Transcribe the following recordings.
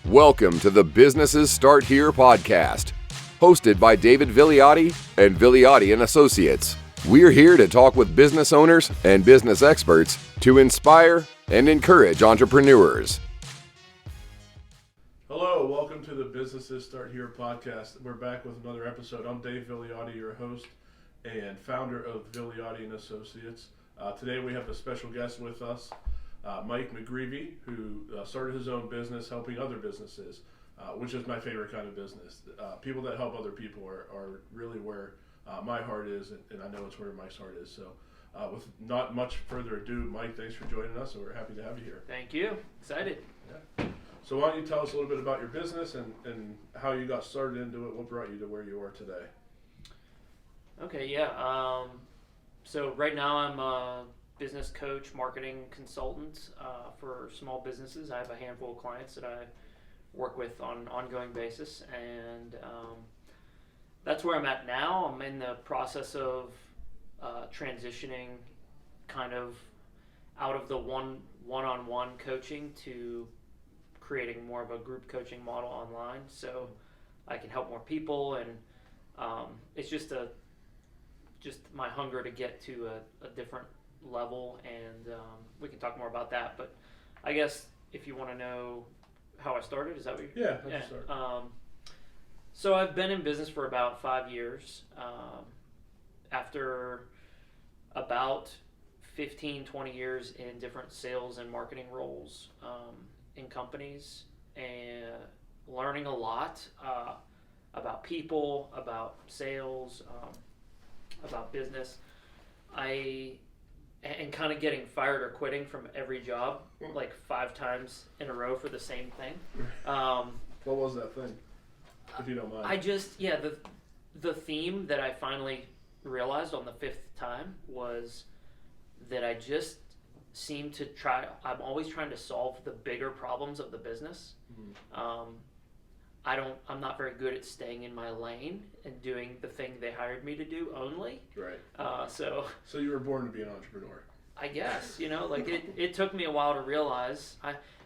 Welcome to the Businesses Start Here podcast, hosted by David Vigliotti and Vigliotti and Associates. We're here to talk with business owners and business experts to inspire and encourage entrepreneurs. Hello, welcome to the Businesses Start Here podcast. We're back with another episode. I'm Dave Vigliotti, your host and founder of Vigliotti and Associates. Today we have a special guest with us, Mike McGreevy, who started his own business helping other businesses, which is my favorite kind of business. People that help other people are really where my heart is, and I know it's where Mike's heart is. So with not much further ado, Mike, thanks for joining us, and we're happy to have you here. Thank you. Excited. Yeah. So why don't you tell us a little bit about your business and how you got started into it, what brought you to where you are today? Okay, yeah. So right now I'm a business coach, marketing consultant for small businesses. I have a handful of clients that I work with on an ongoing basis, and that's where I'm at now. I'm in the process of transitioning kind of out of the one-on-one coaching to creating more of a group coaching model online, so I can help more people, and it's just my hunger to get to a different level, and we can talk more about that. But I guess if you want to know how I started, is that what you're... Yeah. Start. So I've been in business for about 5 years. After about 15, 20 years in different sales and marketing roles in companies, and learning a lot about people, about sales, about business, and kind of getting fired or quitting from every job like 5 times in a row for the same thing. What was that thing, if you don't mind? The theme that I finally realized on the 5th time was that I just seem to I'm always trying to solve the bigger problems of the business. Mm-hmm. I'm not very good at staying in my lane and doing the thing they hired me to do only. Right. So you were born to be an entrepreneur. I guess, it took me a while to realize.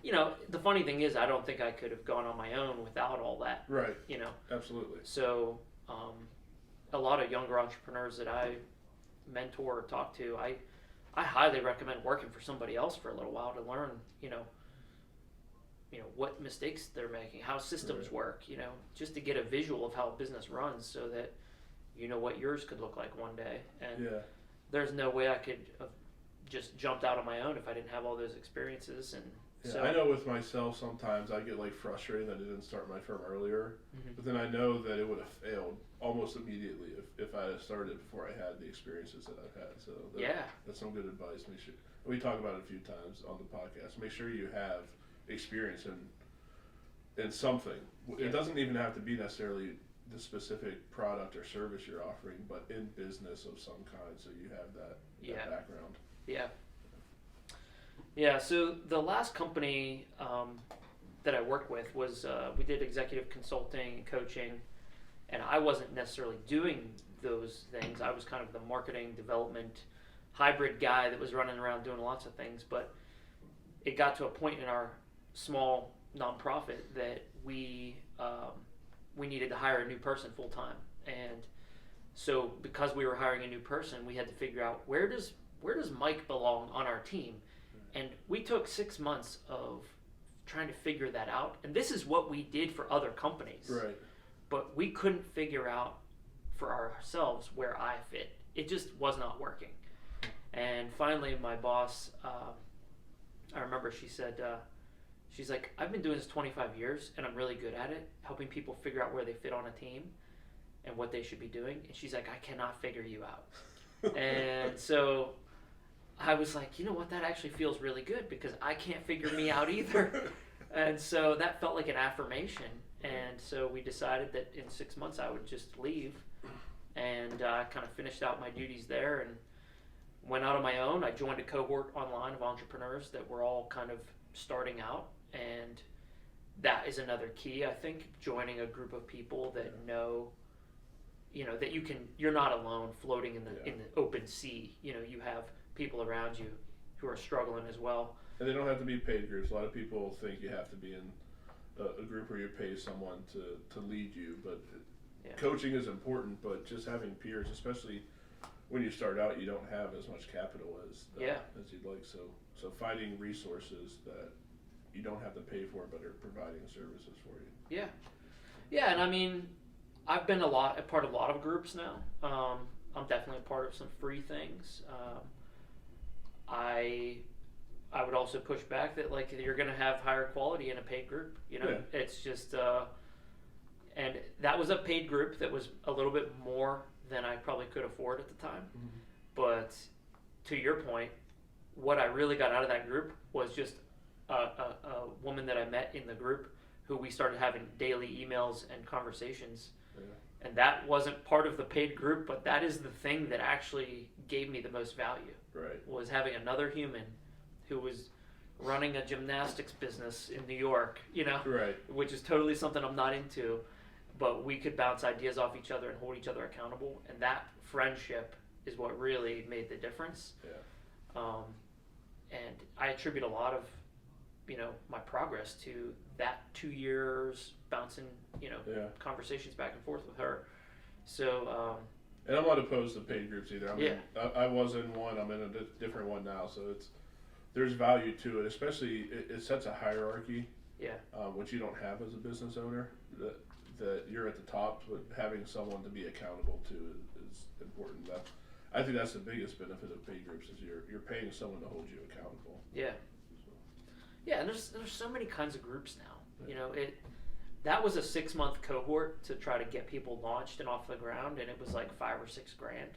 The funny thing is, I don't think I could have gone on my own without all that. Right. Absolutely. So a lot of younger entrepreneurs that I mentor or talk to, I highly recommend working for somebody else for a little while to learn, what mistakes they're making, how systems work, just to get a visual of how a business runs, so that what yours could look like one day. And there's no way I could have just jumped out on my own if I didn't have all those experiences. And I know with myself sometimes I get frustrated that I didn't start my firm earlier, but then I know that it would have failed almost immediately if I had started before I had the experiences that I've had. So that's some good advice. We talk about it a few times on the podcast. Make sure you have experience in something. It doesn't even have to be necessarily the specific product or service you're offering, but in business of some kind, so you have that background. So the last company that I worked with was we did executive consulting and coaching, and I wasn't necessarily doing those things. I was kind of the marketing development hybrid guy that was running around doing lots of things, but it got to a point in our small nonprofit that we needed to hire a new person full time, and so because we were hiring a new person, we had to figure out where does Mike belong on our team, and we took 6 months of trying to figure that out. And this is what we did for other companies, right? But we couldn't figure out for ourselves where I fit. It just was not working. And finally, my boss, I remember she said. She's like, I've been doing this 25 years, and I'm really good at it, helping people figure out where they fit on a team and what they should be doing. And she's like, I cannot figure you out. And so I was like, you know what, that actually feels really good, because I can't figure me out either. And so that felt like an affirmation. And so we decided that in 6 months I would just leave, and kind of finished out my duties there and went out on my own. I joined a cohort online of entrepreneurs that were all kind of starting out. And that is another key, I think, joining a group of people that know, that you're not alone floating in the open sea. You have people around you who are struggling as well. And they don't have to be paid groups. A lot of people think you have to be in a group where you pay someone to lead you, but Yeah. coaching is important. But just having peers, especially when you start out, you don't have as much capital as you'd like. So finding resources that you don't have to pay for, but are providing services for you. Yeah. Yeah, and I mean, I've been a part of a lot of groups now. I'm definitely a part of some free things. I would also push back that like you're going to have higher quality in a paid group. You know, it's just and that was a paid group that was a little bit more than I probably could afford at the time. Mm-hmm. But to your point, what I really got out of that group was just a woman that I met in the group who we started having daily emails and conversations. Yeah. And that wasn't part of the paid group, but that is the thing that actually gave me the most value. Right. Was having another human who was running a gymnastics business in New York, you know, right. which is totally something I'm not into, but we could bounce ideas off each other and hold each other accountable, and that friendship is what really made the difference. Yeah. And I attribute a lot of, you know, my progress to that 2 years bouncing, you know, conversations back and forth with her. So, and I'm not opposed to paid groups either. I was in one. I'm in a different one now. So there's value to it, especially it sets a hierarchy. Yeah. Which you don't have as a business owner. That you're at the top, but having someone to be accountable to is important. I think that's the biggest benefit of paid groups is you're paying someone to hold you accountable. Yeah. Yeah, and there's so many kinds of groups now. You know, that was a 6-month cohort to try to get people launched and off the ground, and it was like $5 or $6 grand.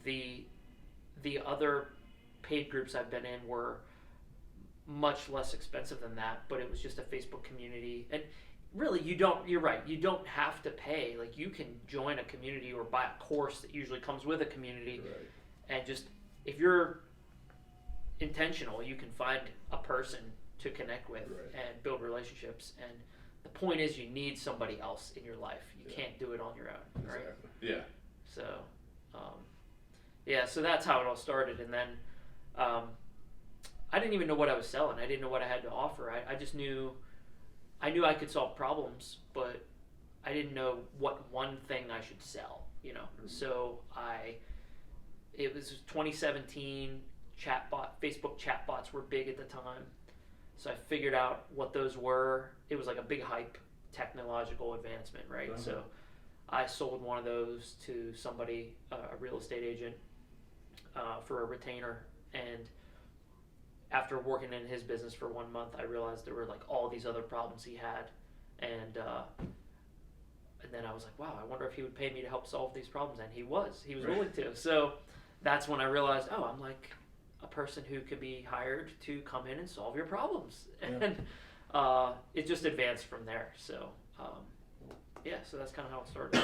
The other paid groups I've been in were much less expensive than that, but it was just a Facebook community. And really, you're right, you don't have to pay. Like, you can join a community or buy a course that usually comes with a community. Right. And just, if you're intentional, you can find a person to connect with and build relationships. And the point is, you need somebody else in your life. You can't do it on your own, right? Exactly. Yeah. So, so that's how it all started. And then I didn't even know what I was selling. I didn't know what I had to offer. I just knew I could solve problems, but I didn't know what one thing I should sell, you know. Mm-hmm. So it was 2017, Facebook chatbots were big at the time. So I figured out what those were. It was like a big hype technological advancement, right? Uh-huh. So I sold one of those to somebody, a real estate agent, for a retainer. And after working in his business for 1 month, I realized there were like all these other problems he had. And then I was like, wow, I wonder if he would pay me to help solve these problems. And he was willing to. So that's when I realized, I'm like a person who could be hired to come in and solve your problems. And it just advanced from there. So, so that's kind of how it started.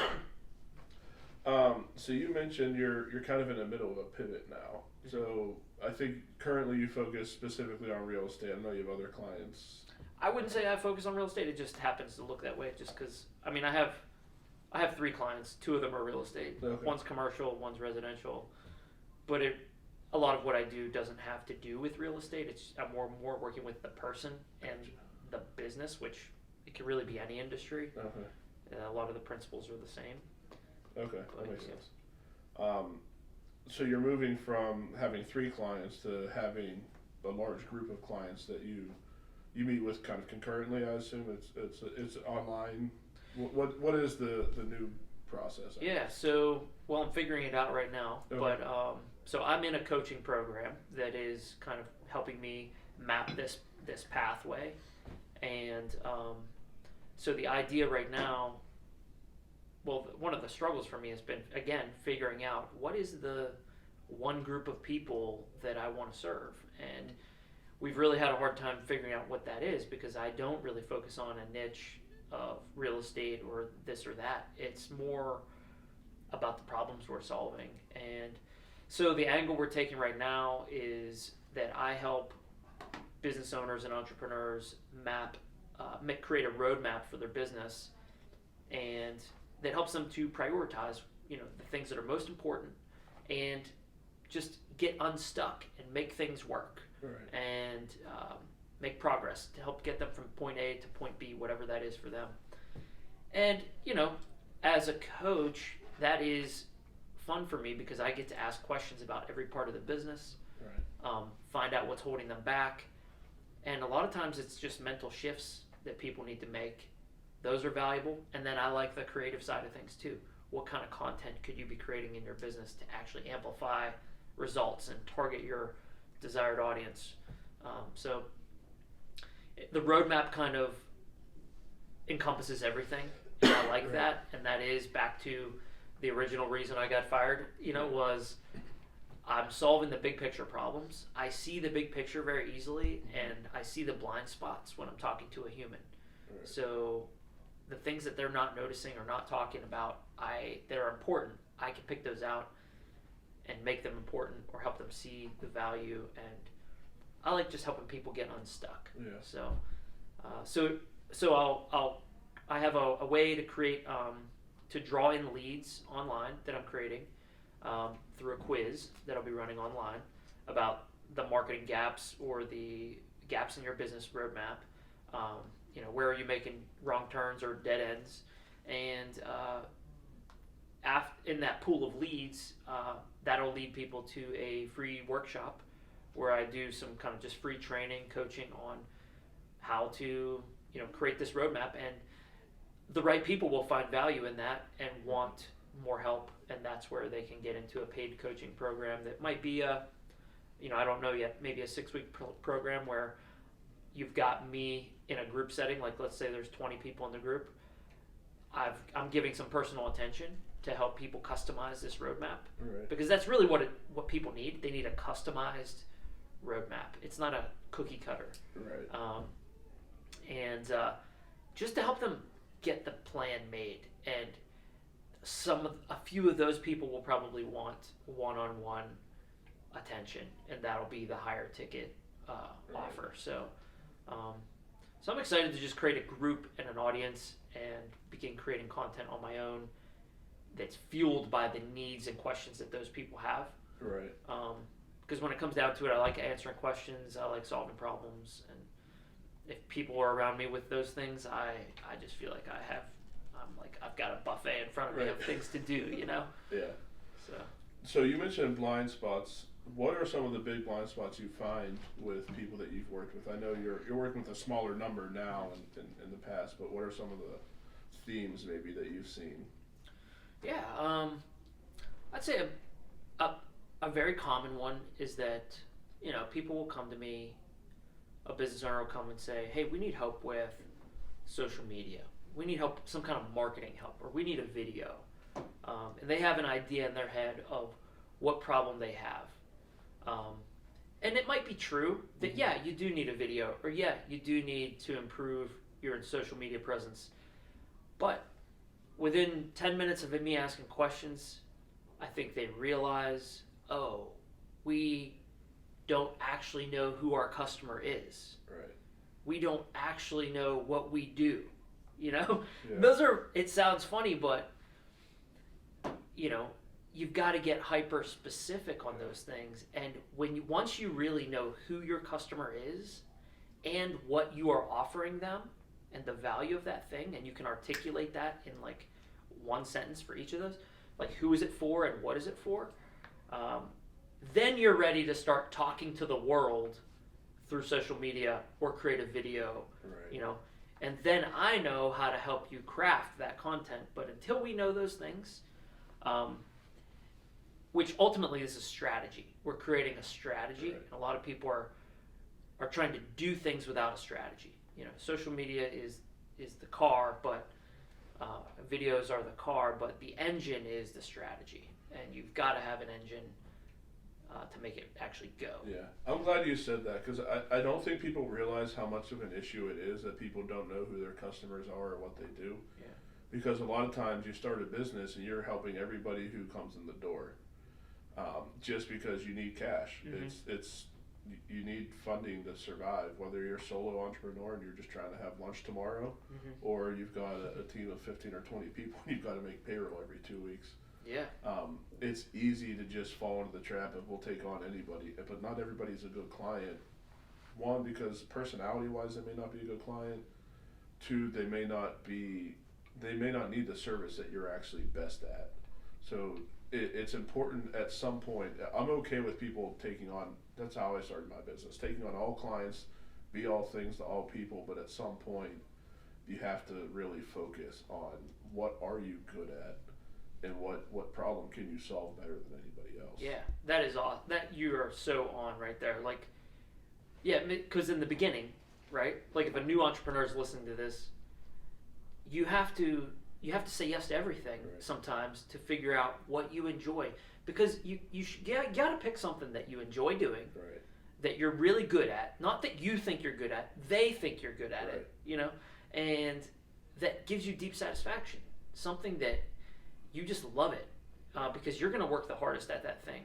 So you mentioned you're kind of in the middle of a pivot now. So I think currently you focus specifically on real estate. I know you have other clients. I wouldn't say I focus on real estate. It just happens to look that way just because, I mean, I have 3 clients. 2 of them are real estate. Okay. One's commercial, one's residential. But a lot of what I do doesn't have to do with real estate. I'm more working with the person and the business, which it can really be any industry. Okay. A lot of the principles are the same. Okay, that makes sense. So you're moving from having 3 clients to having a large group of clients that you meet with kind of concurrently. I assume it's online. What is the new process? Yeah, so I'm figuring it out right now. Okay. But so I'm in a coaching program that is kind of helping me map this pathway, and so the idea right now. Well, one of the struggles for me has been, again, figuring out what is the one group of people that I want to serve. And we've really had a hard time figuring out what that is because I don't really focus on a niche of real estate or this or that. It's more about the problems we're solving. And so the angle we're taking right now is that I help business owners and entrepreneurs create a roadmap for their business, and that helps them to prioritize, the things that are most important and just get unstuck and make things work. Right. And make progress, to help get them from point A to point B, whatever that is for them. And, you know, as a coach, that is fun for me because I get to ask questions about every part of the business, find out what's holding them back. And a lot of times it's just mental shifts that people need to make. Those are valuable. And then I like the creative side of things too. What kind of content could you be creating in your business to actually amplify results and target your desired audience? So the roadmap kind of encompasses everything, and I like that. And that is back to the original reason I got fired, you know, was I'm solving the big picture problems. I see the big picture very easily, and I see the blind spots when I'm talking to a human. So the things that they're not noticing or not talking about, that are important, I can pick those out and make them important or help them see the value. And I like just helping people get unstuck. So I have a way to create to draw in leads online that I'm creating through a quiz that I'll be running online about the marketing gaps or the gaps in your business roadmap. You know, where are you making wrong turns or dead ends? And in that pool of leads, that'll lead people to a free workshop where I do some kind of just free training, coaching on how to, you know, create this roadmap. And the right people will find value in that and want more help, and that's where they can get into a paid coaching program that might be I don't know yet, maybe a 6-week program where you've got me in a group setting, like let's say there's 20 people in the group. I'm giving some personal attention to help people customize this roadmap, because that's really what people need. They need a customized roadmap. It's not a cookie cutter, and just to help them get the plan made. And a few of those people will probably want one-on-one attention, and that'll be the higher ticket offer. So I'm excited to just create a group and an audience and begin creating content on my own that's fueled by the needs and questions that those people have. Because when it comes down to it, I like answering questions, I like solving problems, and if people are around me with those things, I just feel like I've got a buffet in front of me of things to do, you know? So you mentioned blind spots. What are some of the big blind spots you find with people that you've worked with? I know you're working with a smaller number now in the past, but what are some of the themes maybe that you've seen? I'd say a very common one is that, you know, people will come to me, a business owner will come and say, hey, we need help with social media. We need help, some kind of marketing help, or we need a video. And they have an idea in their head of what problem they have. And it might be true that, you do need a video, or you do need to improve your social media presence. But within 10 minutes of me asking questions, I think they realize, we don't actually know who our customer is. We don't actually know what we do. You know, it sounds funny, but, you know, you've got to get hyper specific on those things. And once you really know who your customer is and what you are offering them and the value of that thing, and you can articulate that in like one sentence for each of those, like who is it for and what is it for, then you're ready to start talking to the world through social media or create a video, you know. And then I know how to help you craft that content. But until we know those things, which ultimately is a strategy. We're creating a strategy. And a lot of people are trying to do things without a strategy. You know, social media is the car, but videos are the car, but the engine is the strategy. And you've got to have an engine to make it actually go. I'm glad you said that, because I don't think people realize how much of an issue it is that people don't know who their customers are or what they do. Because a lot of times you start a business and you're helping everybody who comes in the door, just because you need cash. It's you need funding to survive, whether you're a solo entrepreneur and you're just trying to have lunch tomorrow, or you've got a team of 15 or 20 people and you've got to make payroll every 2 weeks. It's easy to just fall into the trap of we'll take on anybody, but not everybody's a good client One, because personality-wise, they may not be a good client. Two, they may not need the service that you're actually best at. So it's important at some point. I'm okay with people taking on, that's how I started my business, taking on all clients, be all things to all people, but at some point you have to really focus on what are you good at and what problem can you solve better than anybody else. Yeah, that is awesome. That you are so on right there. Like, yeah, because in the beginning, right? Like if a new entrepreneur is listening to this, you have to say yes to everything sometimes to figure out what you enjoy, because you got to pick something that you enjoy doing, that you're really good at, not that you think you're good at, they think you're good at it, and that gives you deep satisfaction, something that you just love it, because you're going to work the hardest at that thing.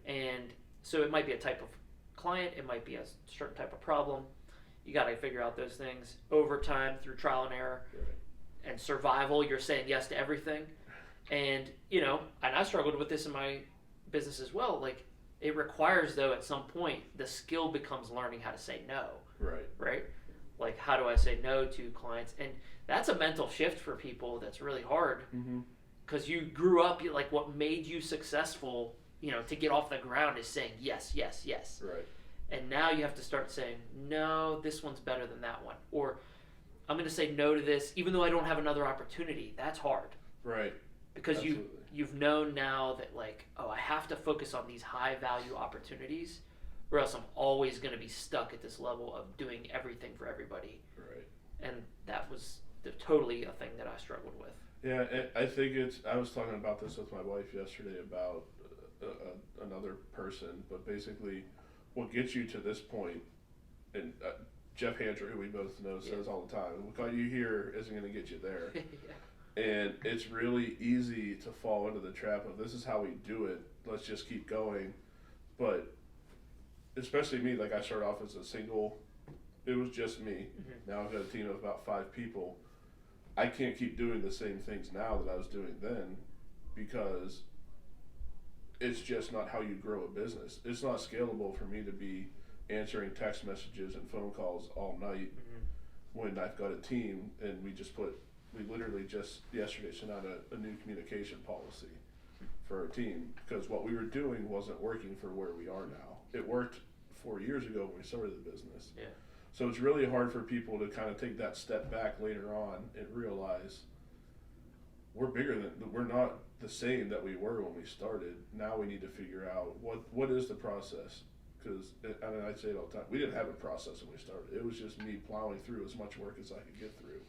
And so it might be a type of client, it might be a certain type of problem. You got to figure out those things over time through trial and error. And survival, you're saying yes to everything. And, and I struggled with this in my business as well. Like, it requires, though, at some point, the skill becomes learning how to say no. Right? Like, how do I say no to clients? And that's a mental shift for people that's really hard. Because you grew up, like, what made you successful, to get off the ground is saying yes, yes, yes. And now you have to start saying, no, this one's better than that one. Or, I'm going to say no to this, even though I don't have another opportunity. That's hard. Because Absolutely. you've known now that, like, I have to focus on these high value opportunities, or else I'm always going to be stuck at this level of doing everything for everybody. And that was totally a thing that I struggled with. Yeah, I think I was talking about this with my wife yesterday about another person, but basically what gets you to this point, and Jeff Hancher, who we both know, says all the time, what got you here isn't going to get you there. And it's really easy to fall into the trap of, this is how we do it, let's just keep going. But especially me, like, I started off as a single, it was just me. Now I've got a team of about 5 people. I can't keep doing the same things now that I was doing then, because it's just not how you grow a business. It's not scalable for me to be answering text messages and phone calls all night when I've got a team, and we literally just yesterday sent out a new communication policy for our team, because what we were doing wasn't working for where we are now. It worked 4 years ago when we started the business. So it's really hard for people to kind of take that step back later on and realize we're not the same that we were when we started. Now we need to figure out what is the process. Because, I say it all the time, we didn't have a process when we started. It was just me plowing through as much work as I could get through.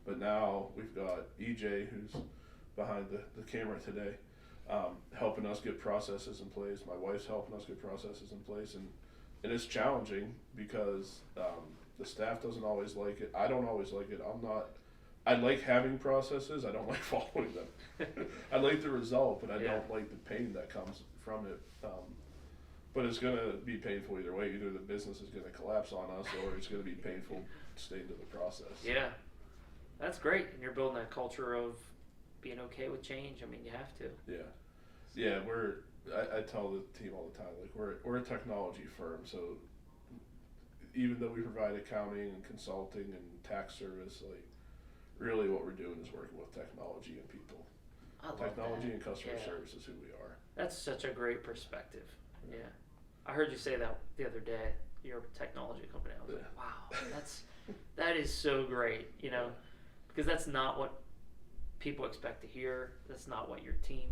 But now we've got EJ, who's behind the camera today, helping us get processes in place. My wife's helping us get processes in place. And it's challenging because the staff doesn't always like it. I don't always like it. I like having processes. I don't like following them. I like the result, but I don't like the pain that comes from it. But it's going to be painful either way. Either the business is going to collapse on us, or it's going to be painful to stay into the process. Yeah, that's great. And you're building that culture of being okay with change. I mean, you have to. Yeah. I tell the team all the time, like, we're a technology firm, so even though we provide accounting and consulting and tax service, like, really what we're doing is working with technology and people. Technology and customer service is who we are. That's such a great perspective. Yeah. I heard you say that the other day, you're a technology company. I was like, wow, that is so great, because that's not what people expect to hear. That's not what your team,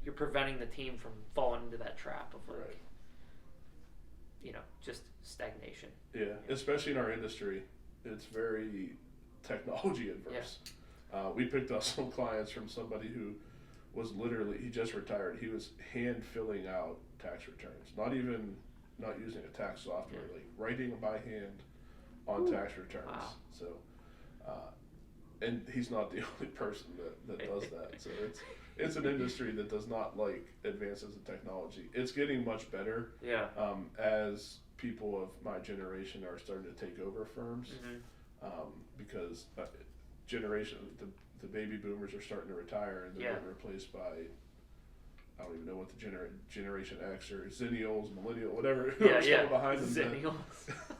you're preventing the team from falling into that trap of, like, just stagnation. Yeah, especially in our industry, it's very technology adverse. We picked up some clients from somebody who was literally, he just retired. He was hand filling out tax returns, not using a tax software, like writing by hand on tax returns. Wow. So, and he's not the only person that does that. So it's an industry that does not like advances in technology. It's getting much better. As people of my generation are starting to take over firms, because the baby boomers are starting to retire, and they're getting replaced by I don't even know what the Generation X or Zennials, Millennial, whatever, yeah, behind them Zennials.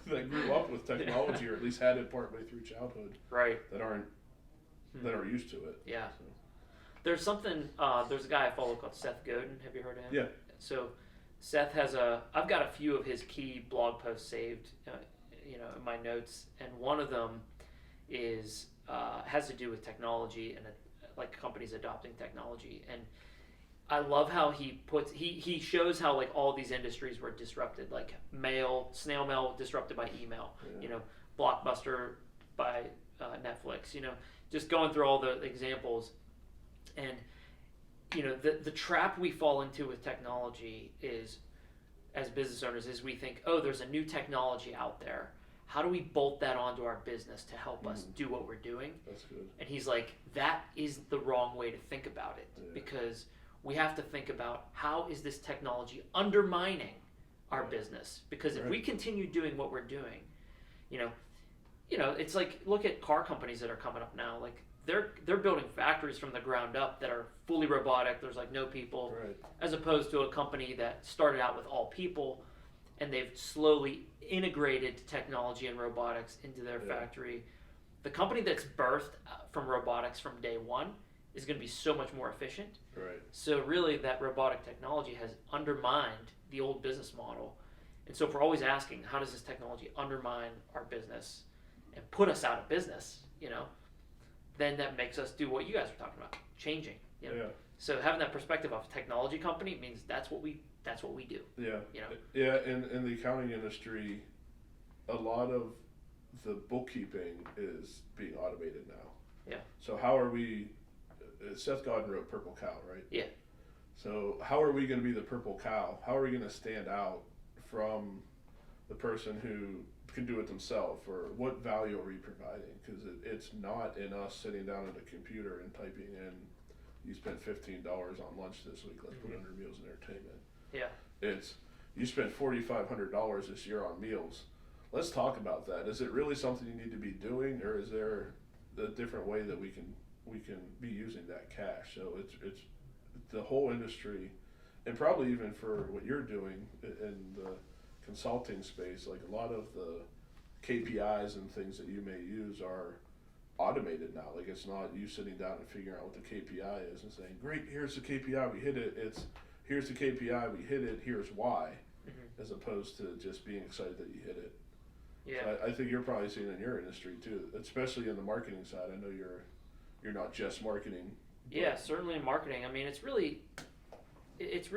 that grew up with technology or at least had it partway through childhood, right? That aren't used to it. Yeah. So. There's something. There's a guy I follow called Seth Godin. Have you heard of him? Yeah. So Seth has I've got a few of his key blog posts saved, in my notes, and one of them is has to do with technology and like companies adopting technology. And I love how he shows how like all these industries were disrupted, like snail mail disrupted by email, Blockbuster by Netflix, just going through all the examples. And the trap we fall into with technology is, as business owners, is we think, oh, there's a new technology out there. How do we bolt that onto our business to help us do what we're doing? That's good. And he's like, that is the wrong way to think about it, because we have to think about how is this technology undermining our business? Because if we continue doing what we're doing, it's like, look at car companies that are coming up now. Like they're building factories from the ground up that are fully robotic. There's like no people, as opposed to a company that started out with all people, and they've slowly integrated technology and robotics into their factory. The company that's birthed from robotics from day one is going to be so much more efficient. Right. So really, that robotic technology has undermined the old business model. And so if we're always asking, how does this technology undermine our business and put us out of business, then that makes us do what you guys were talking about, changing. So having that perspective of a technology company means that's what we do. Yeah. In the accounting industry, a lot of the bookkeeping is being automated now. Yeah. So how are we? Seth Godin wrote Purple Cow, right? Yeah. So how are we going to be the purple cow? How are we going to stand out from the person who can do it themselves? Or what value are we providing? Because it's not in us sitting down at a computer and typing in, you spent $15 on lunch this week, let's put under meals and entertainment. Yeah. It's, you spent $4,500 this year on meals. Let's talk about that. Is it really something you need to be doing, or is there a different way that we can be using that cash? So it's the whole industry, and probably even for what you're doing in the consulting space, like a lot of the KPIs and things that you may use are automated now. Like it's not you sitting down and figuring out what the KPI is and saying, great, here's the KPI, we hit it. It's here's the KPI, we hit it, here's why, as opposed to just being excited that you hit it. Yeah. So I think you're probably seeing it in your industry too, especially in the marketing side. I know you're not just marketing. Yeah, certainly in marketing. I mean, it's really in it's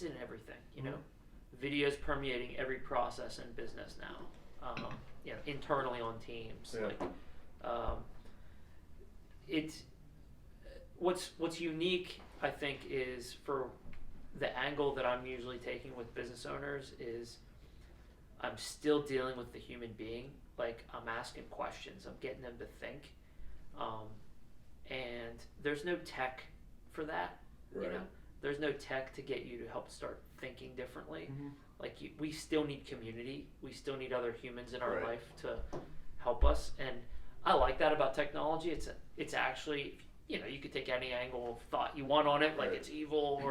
in everything, Videos permeating every process in business now. Internally on teams. Yeah. It's what's unique, I think, is for the angle that I'm usually taking with business owners is I'm still dealing with the human being. Like I'm asking questions, I'm getting them to think, and there's no tech for that. Right. There's no tech to get you to help start thinking differently. Like we still need community. We still need other humans in our life to help us. And I like that about technology. It's actually, you could take any angle of thought you want on it, like it's evil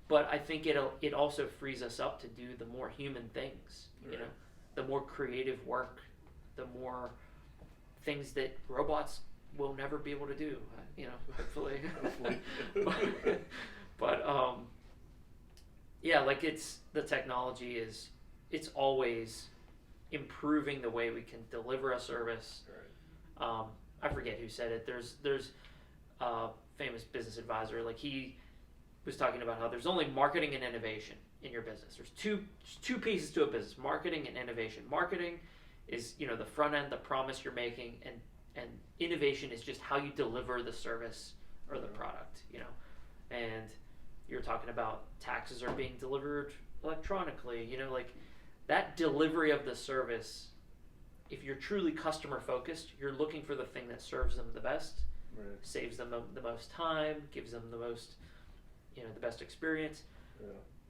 but I think it also frees us up to do the more human things. The more creative work, the more things that robots will never be able to do. Hopefully. But like the technology it's always improving the way we can deliver a service. I forget who said it. There's a famous business advisor, like he was talking about how there's only marketing and innovation in your business. There's two pieces to a business: marketing and innovation. Marketing is the front end, the promise you're making, and innovation is just how you deliver the service or the product. And you're talking about taxes are being delivered electronically. Like that delivery of the service. If you're truly customer focused, you're looking for the thing that serves them the best, saves them the most time, gives them the most, the best experience.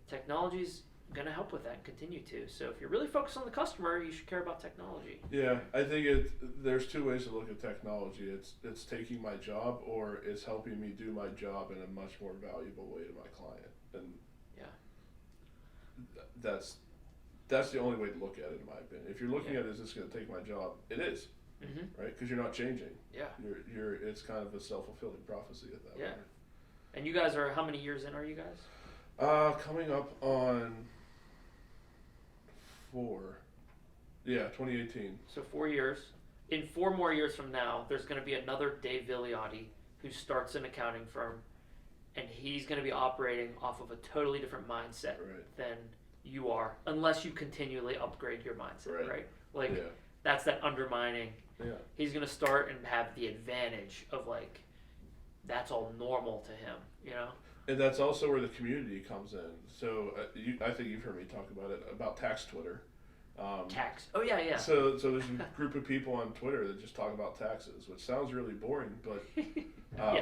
Technology's going to help with that and continue to. So if you're really focused on the customer, you should care about technology. Yeah, I think there's two ways to look at technology. It's taking my job, or it's helping me do my job in a much more valuable way to my client. And that's the only way to look at it, in my opinion. If you're looking at it as it's going to take my job, it is, right? Because you're not changing. Yeah. It's kind of a self-fulfilling prophecy at that point. And you guys are, how many years in are you guys? Coming up on 2018. So 4 years. In 4 more years from now, there's going to be another Dave Vigliotti who starts an accounting firm, and he's going to be operating off of a totally different mindset than you are, unless you continually upgrade your mindset, right? Like, that's that undermining. Yeah. He's going to start and have the advantage of, like, that's all normal to him, you know? And that's also where the community comes in. So I think you've heard me talk about tax Twitter. Tax. Oh, yeah. So there's a group of people on Twitter that just talk about taxes, which sounds really boring, but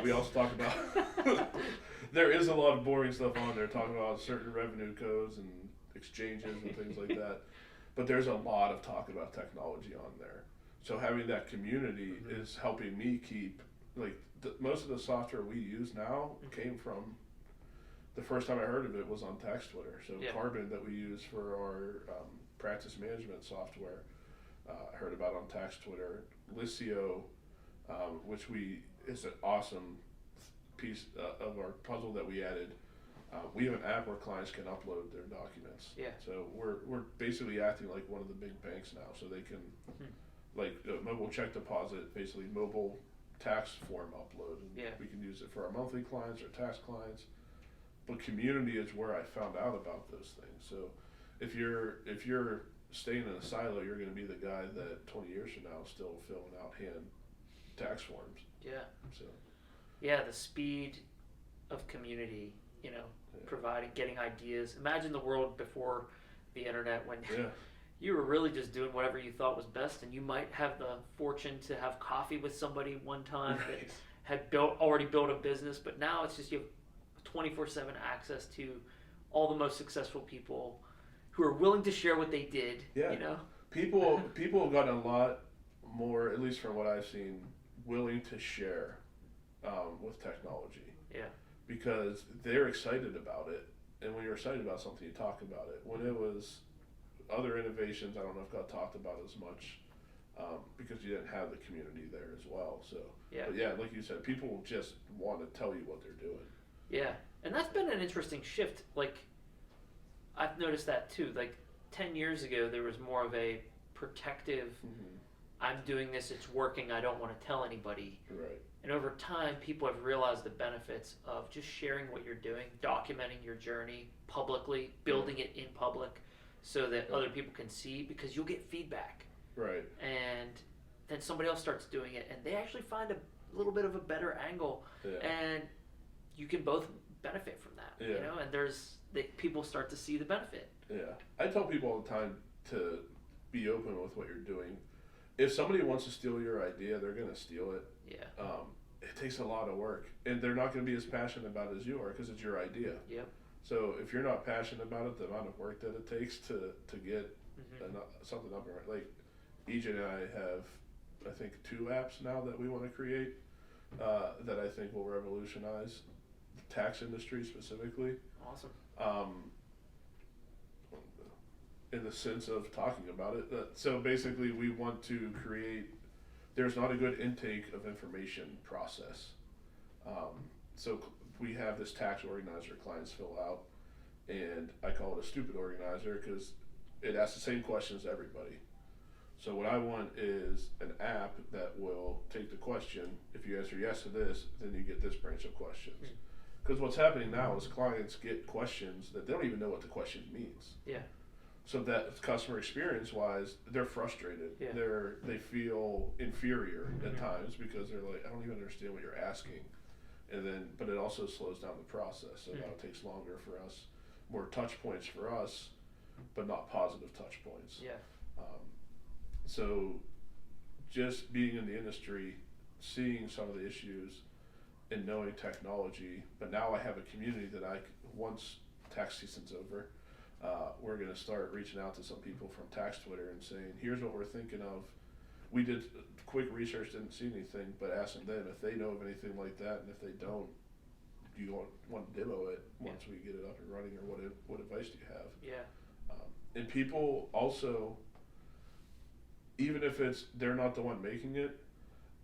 we also talk about there is a lot of boring stuff on there, talking about certain revenue codes and exchanges and things like that. But there's a lot of talk about technology on there. So having that community is helping me keep, like, most of the software we use now came from, the first time I heard of it was on tax Twitter. So Carbon, that we use for our practice management software, I heard about on tax Twitter. Liscio, which is an awesome piece of our puzzle that we added. We have an app where clients can upload their documents. Yeah. So we're basically acting like one of the big banks now. So they can, like, mobile check deposit, basically mobile tax form upload. And we can use it for our monthly clients or tax clients. But community is where I found out about those things. So if you're staying in a silo, you're going to be the guy that 20 years from now is still filling out hand tax forms. Yeah. So. Yeah, the speed of community, you know, providing, getting ideas. Imagine the world before the internet when you were really just doing whatever you thought was best, and you might have the fortune to have coffee with somebody one time that had already built a business, but now it's just you have 24/7 access to all the most successful people who are willing to share what they did. Yeah. You know, people have gotten a lot more, at least from what I've seen, willing to share with technology. Yeah. Because they're excited about it, and when you're excited about something, you talk about it. When it was other innovations, I don't know if got talked about as much because you didn't have the community there as well. So, but like you said, people just want to tell you what they're doing. Yeah, and that's been an interesting shift. Like, I've noticed that too. Like, 10 years ago, there was more of a protective, I'm doing this, it's working, I don't want to tell anybody. Right. And over time, people have realized the benefits of just sharing what you're doing, documenting your journey publicly, building it in public so that other people can see, because you'll get feedback. Right. And then somebody else starts doing it, and they actually find a little bit of a better angle. Yeah. And you can both benefit from that, you know, and people start to see the benefit. Yeah. I tell people all the time to be open with what you're doing. If somebody wants to steal your idea, they're going to steal it. Yeah. It takes a lot of work, and they're not going to be as passionate about it as you are because it's your idea. Yep. So if you're not passionate about it, the amount of work that it takes to get something up and right. Like, EJ and I have, I think, 2 apps now that we want to create that I think will revolutionize the tax industry specifically. Awesome. In the sense of talking about it. So basically we want to create, there's not a good intake of information process. So we have this tax organizer clients fill out, and I call it a stupid organizer because it asks the same questions to everybody. So what I want is an app that will take the question, if you answer yes to this, then you get this branch of questions. Because what's happening now is clients get questions that they don't even know what the question means. Yeah. So that customer experience wise, they're frustrated. Yeah. They feel inferior at times because they're like, I don't even understand what you're asking. But it also slows down the process. So now it takes longer for us, more touch points for us, but not positive touch points. Yeah. So just being in the industry, seeing some of the issues and knowing technology, but now I have a community that once tax season's over, we're going to start reaching out to some people from tax Twitter and saying, here's what we're thinking of. We did quick research, didn't see anything, but asking them if they know of anything like that, and if they don't, do you want to demo it once we get it up and running, or what advice do you have? Yeah. And people also, even if they're not the one making it,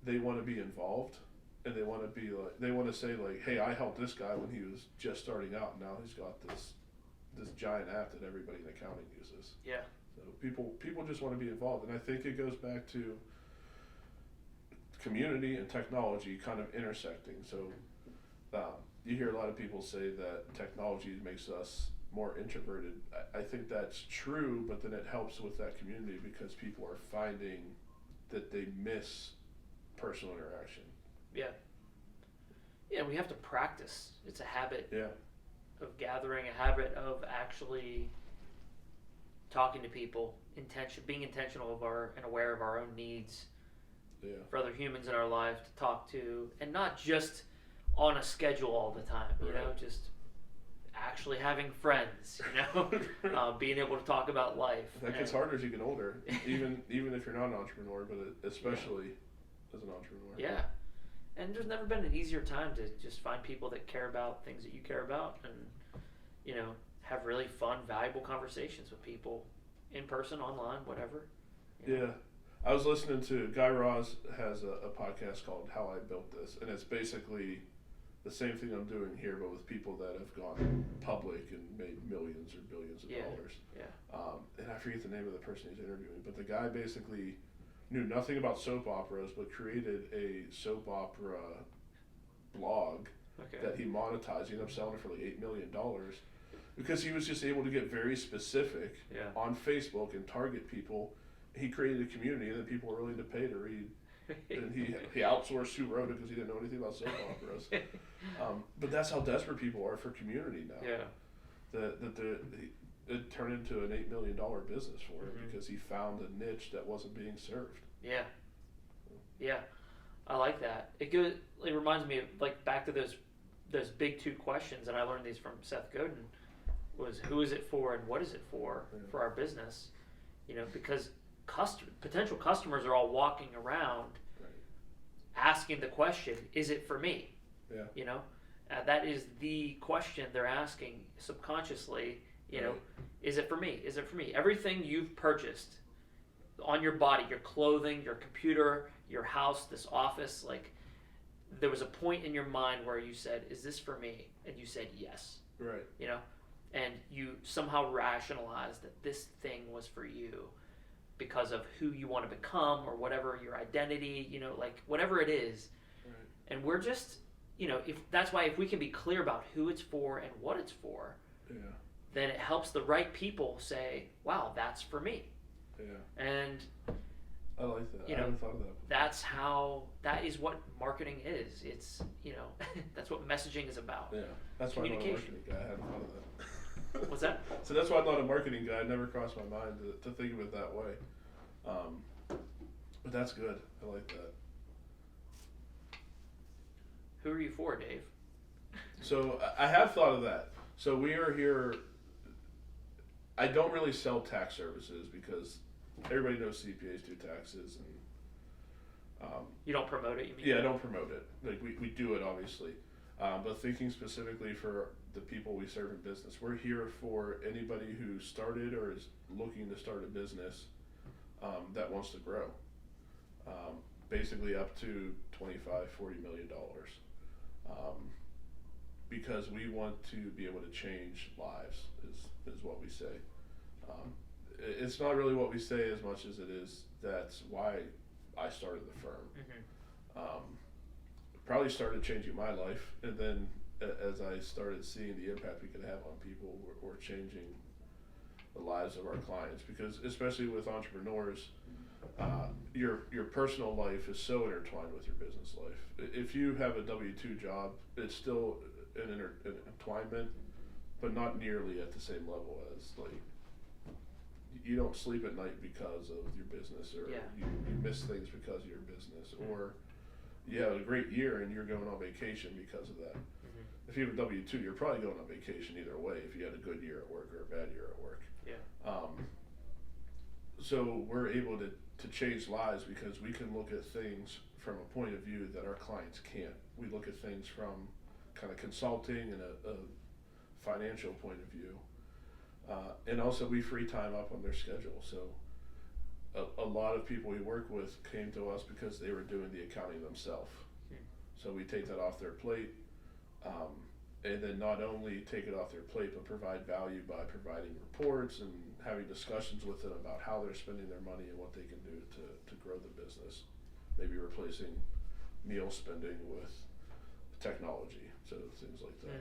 they want to be involved, and they want to say like, hey, I helped this guy when he was just starting out, and now he's got this giant app that everybody in accounting uses. Yeah. So people just want to be involved, and I think it goes back to community and technology kind of intersecting. So you hear a lot of people say that technology makes us more introverted. I think that's true, but then it helps with that community because people are finding that they miss personal interaction. Yeah. Yeah, we have to practice. It's a habit. Yeah. Of gathering, a habit of actually talking to people, being intentional and aware of our own needs. Yeah. For other humans in our life to talk to, and not just on a schedule all the time, you know, just actually having friends, you know, being able to talk about life. That gets harder as you get older, even if you're not an entrepreneur, but especially as an entrepreneur. Yeah. And there's never been an easier time to just find people that care about things that you care about, and, you know, have really fun, valuable conversations with people in person, online, whatever. You know? Yeah. I was listening to Guy Raz has a podcast called How I Built This, and it's basically the same thing I'm doing here, but with people that have gone public and made millions or billions of dollars. Yeah. And I forget the name of the person he's interviewing, but the guy basically knew nothing about soap operas, but created a soap opera blog that he monetized. He ended up selling it for like $8 million because he was just able to get very specific on Facebook and target people. He created a community, and then people were willing to pay to read. And he outsourced who wrote it because he didn't know anything about soap operas. But that's how desperate people are for community now. Yeah. It turned into an $8 million business for him because he found a niche that wasn't being served. Yeah. Yeah. I like that. It reminds me of, like, back to those big two questions, and I learned these from Seth Godin, was who is it for and what is it for our business? You know, because potential customers are all walking around asking the question, is it for me? Yeah. You know, that is the question they're asking subconsciously, you know, is it for me? Is it for me? Everything you've purchased on your body, your clothing, your computer, your house, this office, like, there was a point in your mind where you said, is this for me? And you said yes. Right. You know, and you somehow rationalized that this thing was for you because of who you want to become or whatever your identity, you know, like whatever it is. Right. And we're just, you know, that's why if we can be clear about who it's for and what it's for, then it helps the right people say, wow, that's for me. Yeah. And I like that. You I know, haven't thought of that. That is what marketing is. It's, you know, that's what messaging is about. Yeah. That's why I'm not a marketing guy. I hadn't thought of that. What's that? So that's why I'm not a marketing guy. It never crossed my mind to think of it that way. But that's good. I like that. Who are you for, Dave? So I have thought of that. So we are here. I don't really sell tax services because everybody knows CPAs do taxes, and you don't promote it, you mean? Yeah, I don't promote it. Like we do it obviously, but thinking specifically for the people we serve in business, we're here for anybody who started or is looking to start a business that wants to grow. Basically up to $25-40 million, because we want to be able to change lives is what we say. It's not really what we say as much as it is that's why I started the firm. Probably started changing my life, and then as I started seeing the impact we could have on people, we're changing the lives of our clients, because especially with entrepreneurs, your personal life is so intertwined with your business life. If you have a W-2 job, it's still an entwinement, but not nearly at the same level as, like, you don't sleep at night because of your business, or you miss things because of your business, or you had a great year and you're going on vacation because of that. Mm-hmm. If you have a W-2, you're probably going on vacation either way. If you had a good year at work or a bad year at work. Yeah. So we're able to change lives because we can look at things from a point of view that our clients can't. We look at things from kind of consulting and a financial point of view. And also we free time up on their schedule. So a lot of people we work with came to us because they were doing the accounting themselves. So we take that off their plate, and then not only take it off their plate, but provide value by providing reports and having discussions with them about how they're spending their money and what they can do to grow the business. Maybe replacing meal spending with technology, so things like that.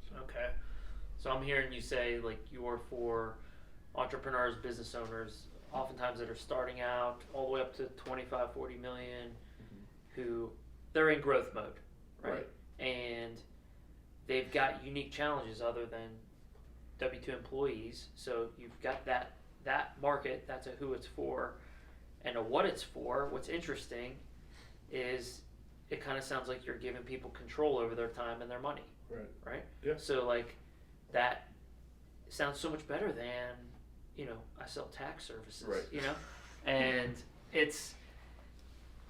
So. Okay. So I'm hearing you say like you're for entrepreneurs, business owners, oftentimes that are starting out all the way up to 25, 40 million, who they're in growth mode, right? And they've got unique challenges other than W-2 employees. So you've got that market, that's a who it's for, and a what it's for. What's interesting is it kind of sounds like you're giving people control over their time and their money, right? Yeah. So like that sounds so much better than, I sell tax services, and it's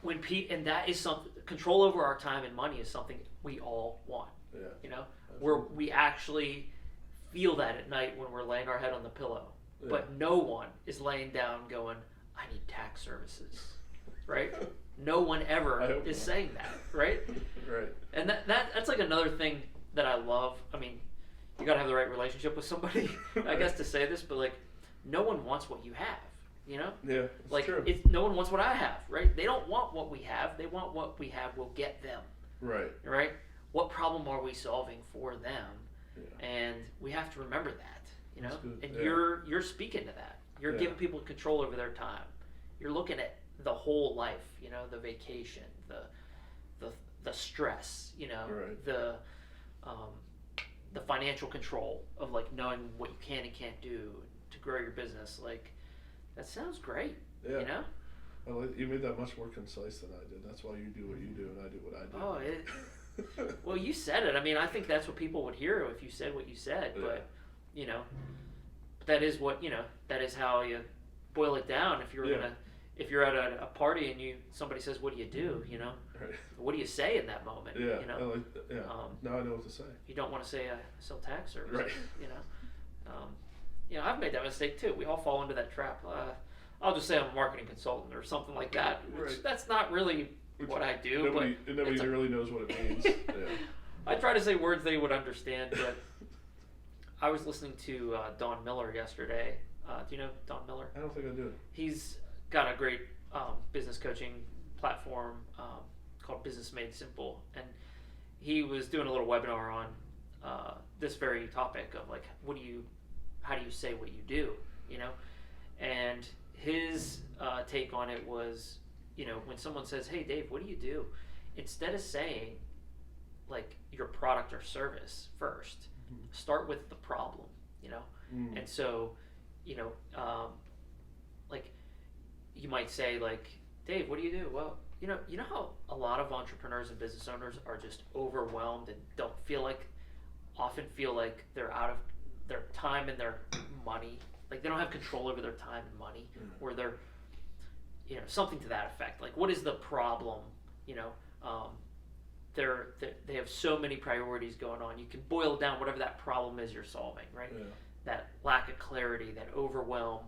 when and that is something, control over our time and money is something we all want, where we actually feel that at night when we're laying our head on the pillow, but no one is laying down going, I need tax services, right? No one ever is saying that, right? Right. And that's like another thing that I love. I mean, you gotta have the right relationship with somebody, I guess, to say this, but like, no one wants what you have, Yeah, like true. No one wants what I have, right? They don't want what we have. They want what we have will get them, right? What problem are we solving for them? Yeah. And we have to remember that, and you're speaking to that. You're giving people control over their time. You're looking at the whole life, the vacation, the stress, the financial control of like knowing what you can and can't do to grow your business. Like, that sounds great, Well, you made that much more concise than I did. That's why you do what you do and I do what I do. Well, you said it. I mean, I think that's what people would hear if you said what you said, but that is what, that is how you boil it down. If if you're at a party and somebody says, what do you do, what do you say in that moment? Now I know what to say. You don't want to say I sell tax services, right. I've made that mistake too. We all fall into that trap. I'll just say I'm a marketing consultant or something like that. That's not really what I do. Nobody really knows what it means. I try to say words they would understand, but I was listening to Don Miller yesterday. Do you know Don Miller? I don't think I do. He's got a great business coaching platform called Business Made Simple, and he was doing a little webinar on this very topic of like, how do you say what you do, and his take on it was, when someone says, hey Dave, what do you do, instead of saying like your product or service first, start with the problem, and so like you might say like, Dave, what do you do? Well, you know how a lot of entrepreneurs and business owners are just overwhelmed and often feel like they're out of their time and their money, like they don't have control over their time and money, or they're, something to that effect. Like, what is the problem? They have so many priorities going on. You can boil down whatever that problem is you're solving, right? Yeah. That lack of clarity, that overwhelm.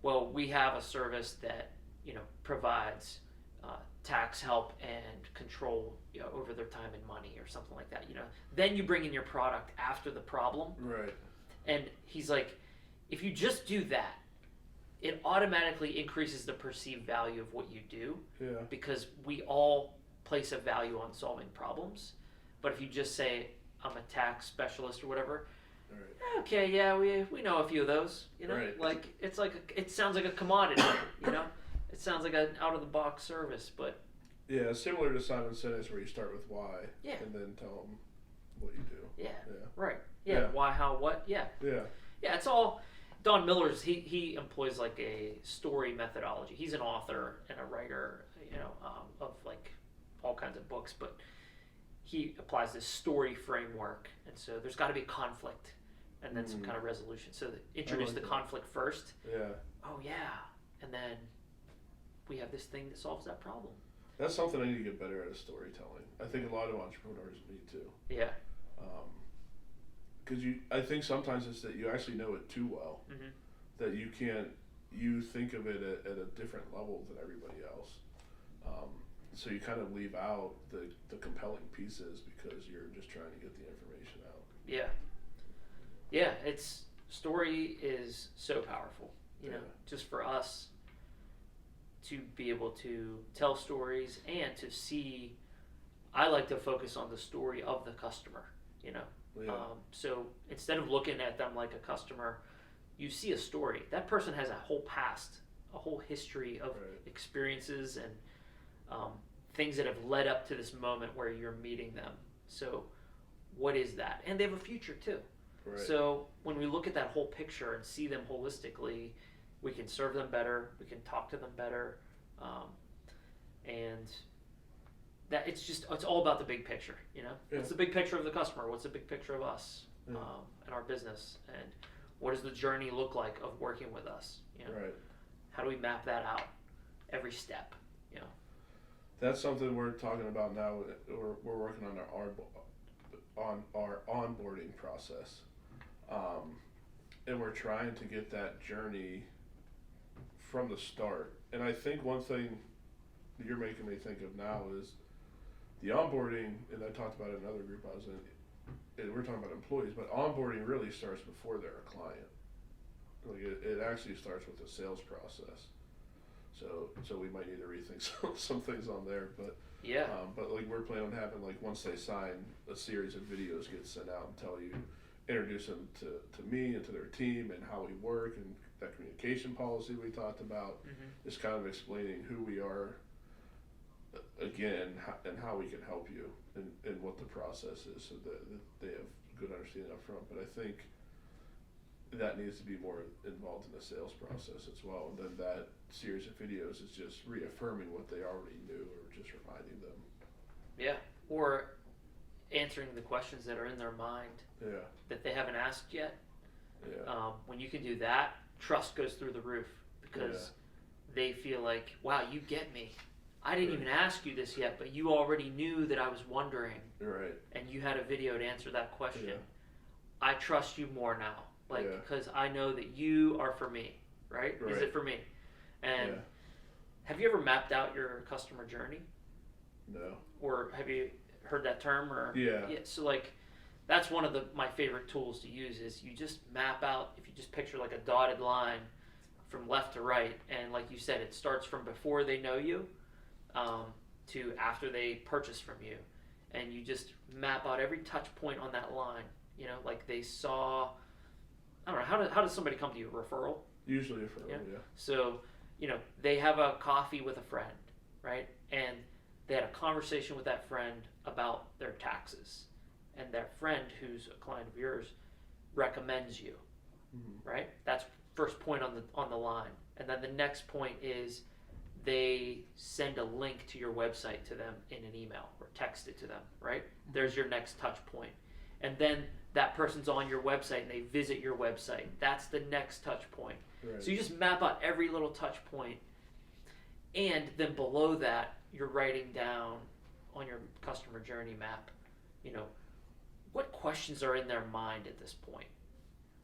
Well, we have a service that provides tax help and control over their time and money or something like that. Then you bring in your product after the problem. Right. And he's like, if you just do that, it automatically increases the perceived value of what you do. Yeah. Because we all place a value on solving problems. But if you just say, I'm a tax specialist or whatever, right. Okay, yeah, we know a few of those. Right. Like it sounds like a commodity. It sounds like an out of the box service, but yeah, similar to Simon Sinek's, where you start with why, and then tell them what you do. Yeah. Right. Yeah. Why, how, what? Yeah. Yeah. Yeah. It's all. Don Miller's. He employs like a story methodology. He's an author and a writer. of like all kinds of books, but he applies this story framework, and so there's got to be conflict and then some kind of resolution. So introduce the conflict first. Yeah. Oh yeah, and then we have this thing that solves that problem. That's something I need to get better at, is storytelling. I think a lot of entrepreneurs need to. Yeah. Because I think sometimes it's that you actually know it too well, that you think of it at a different level than everybody else. So you kind of leave out the compelling pieces because you're just trying to get the information out. Yeah. Yeah, story is so powerful, you know, just for us to be able to tell stories and to see. I like to focus on the story of the customer, you know. Yeah. So instead of looking at them like a customer, you see a story. That person has a whole past, a whole history of experiences and things that have led up to this moment where you're meeting them. So what is that? And they have a future too. Right. So when we look at that whole picture and see them holistically, we can serve them better, we can talk to them better, and that it's all about the big picture, you know. What's the big picture of the customer? What's the big picture of us and our business? And what does the journey look like of working with us? You know, how do we map that out every step? You know, that's something we're talking about now. We're working on our onboarding process, and we're trying to get that journey from the start. And I think one thing that you're making me think of now is the onboarding, and I talked about it in another group I was in, and we're talking about employees, but onboarding really starts before they're a client. Like it actually starts with the sales process. So we might need to rethink some things on there, but but like we're planning on having, like, once they sign, a series of videos get sent out and introduce them to me and to their team and how we work, and that communication policy we talked about, is kind of explaining who we are again and how we can help you and what the process is, so that they have good understanding up front. But I think that needs to be more involved in the sales process as well. And then that series of videos is just reaffirming what they already knew, or just reminding them. Yeah, or answering the questions that are in their mind that they haven't asked yet. Yeah. When you can do that, trust goes through the roof, because they feel like, wow, you get me. I didn't even ask you this yet, but you already knew that I was wondering. Right. And you had a video to answer that question. Yeah. I trust you more now. Because I know that you are for me, right? Is it for me? And have you ever mapped out your customer journey? No. Or have you heard that term? Or so that's one of my favorite tools to use, is you just map out, if you just picture like a dotted line from left to right, and like you said, it starts from before they know you to after they purchase from you, and you just map out every touch point on that line. You know, like they saw, I don't know, how does somebody come to you? Referral? Usually a referral, yeah. So, you know, they have a coffee with a friend, right? And they had a conversation with that friend about their taxes. And that friend, who's a client of yours, recommends you, right? That's first point on the line. And then the next point is they send a link to your website to them in an email, or text it to them, right? There's your next touch point. And then that person's on your website and they visit your website. That's the next touch point. Right. So you just map out every little touch point. And then below that, you're writing down on your customer journey map, you know, what questions are in their mind at this point?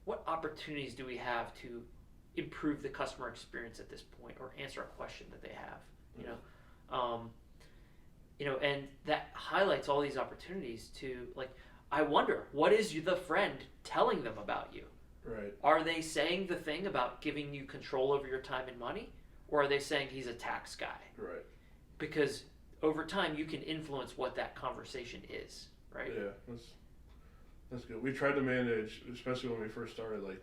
What opportunities do we have to improve the customer experience at this point, or answer a question that they have? You know, and that highlights all these opportunities to, like, I wonder, what is the friend telling them about you? Right. Are they saying the thing about giving you control over your time and money? Or are they saying he's a tax guy? Right. Because over time, you can influence what that conversation is, right? Yeah, that's good. We tried to manage, especially when we first started, like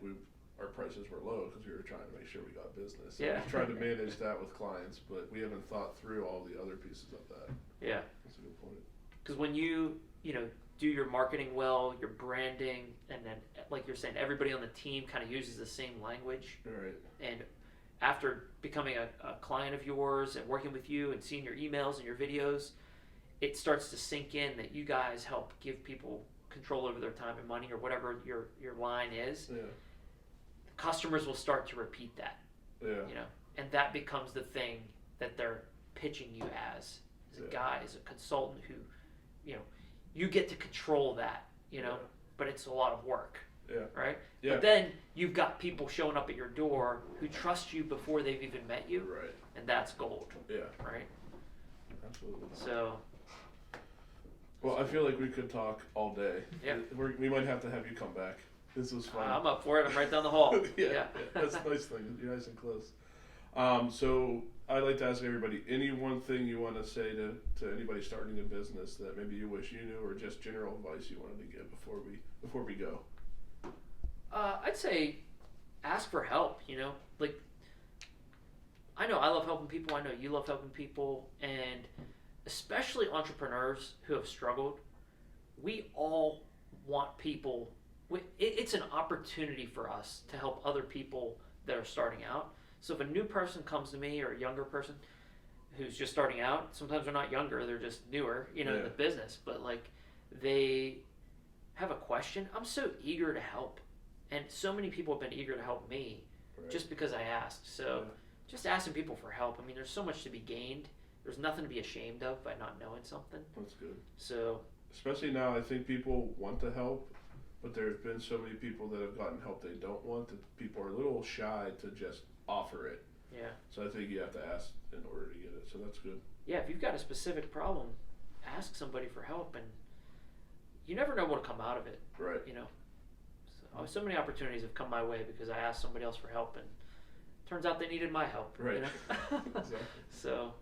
our prices were low because we were trying to make sure we got business. So we tried to manage that with clients, but we haven't thought through all the other pieces of that. Yeah. That's a good point. Because when you do your marketing well, your branding, and then, like you're saying, everybody on the team kind of uses the same language. Right. And after becoming a client of yours and working with you and seeing your emails and your videos, it starts to sink in that you guys help give people control over their time and money, or whatever your line is. Yeah. Customers will start to repeat that. Yeah. You know, and that becomes the thing that they're pitching you as a guy, as a consultant who, you know, you get to control that, you know, but it's a lot of work. Yeah. Right? Yeah. But then you've got people showing up at your door who trust you before they've even met you. Right. And that's gold. Yeah. Right? Absolutely. So. Well, I feel like we could talk all day. Yeah. We might have to have you come back. This was fun. I'm up for it. I'm right down the hall. yeah. That's a nice thing. You're nice and close. So I'd like to ask everybody, any one thing you want to say to anybody starting a business that maybe you wish you knew, or just general advice you wanted to give before we go? I'd say ask for help, you know. Like, I know I love helping people. I know you love helping people. And especially entrepreneurs who have struggled, we all want people. It's an opportunity for us to help other people that are starting out. So if a new person comes to me, or a younger person who's just starting out, sometimes they're not younger, they're just newer, you know, in the business, but like they have a question, I'm so eager to help. And so many people have been eager to help me just because I asked. So just asking people for help. I mean, there's so much to be gained. There's nothing to be ashamed of by not knowing something. That's good. So, especially now, I think people want to help, but there's been so many people that have gotten help they don't want that people are a little shy to just offer it. Yeah. So I think you have to ask in order to get it. So that's good. Yeah, if you've got a specific problem, ask somebody for help, and you never know what'll come out of it. Right. You know. So many opportunities have come my way because I asked somebody else for help, and turns out they needed my help. Right. You know? Exactly. So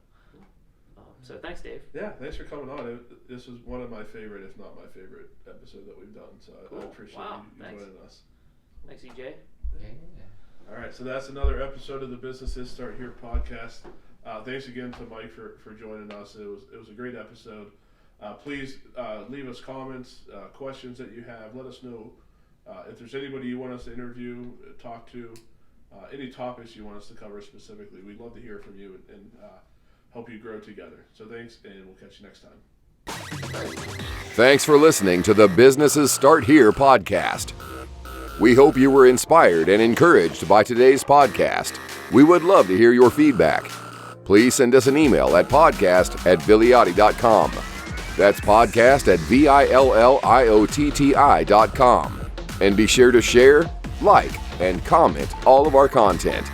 thanks, Dave. Yeah, thanks for coming on. This was one of my favorite, if not my favorite, episode that we've done. So cool. I appreciate you joining us. Thanks, EJ. Yeah. All right, so that's another episode of the Businesses Start Here podcast. Thanks again to Mike for joining us. It was a great episode. Please leave us comments, questions that you have. Let us know if there's anybody you want us to interview, talk to, any topics you want us to cover specifically. We'd love to hear from you and help you grow together. So thanks, and we'll catch you next time. Thanks for listening to the Businesses Start Here podcast. We hope you were inspired and encouraged by today's podcast. We would love to hear your feedback. Please send us an email at podcast@villiotti.com. That's podcast@villiotti.com. And be sure to share, like, and comment all of our content.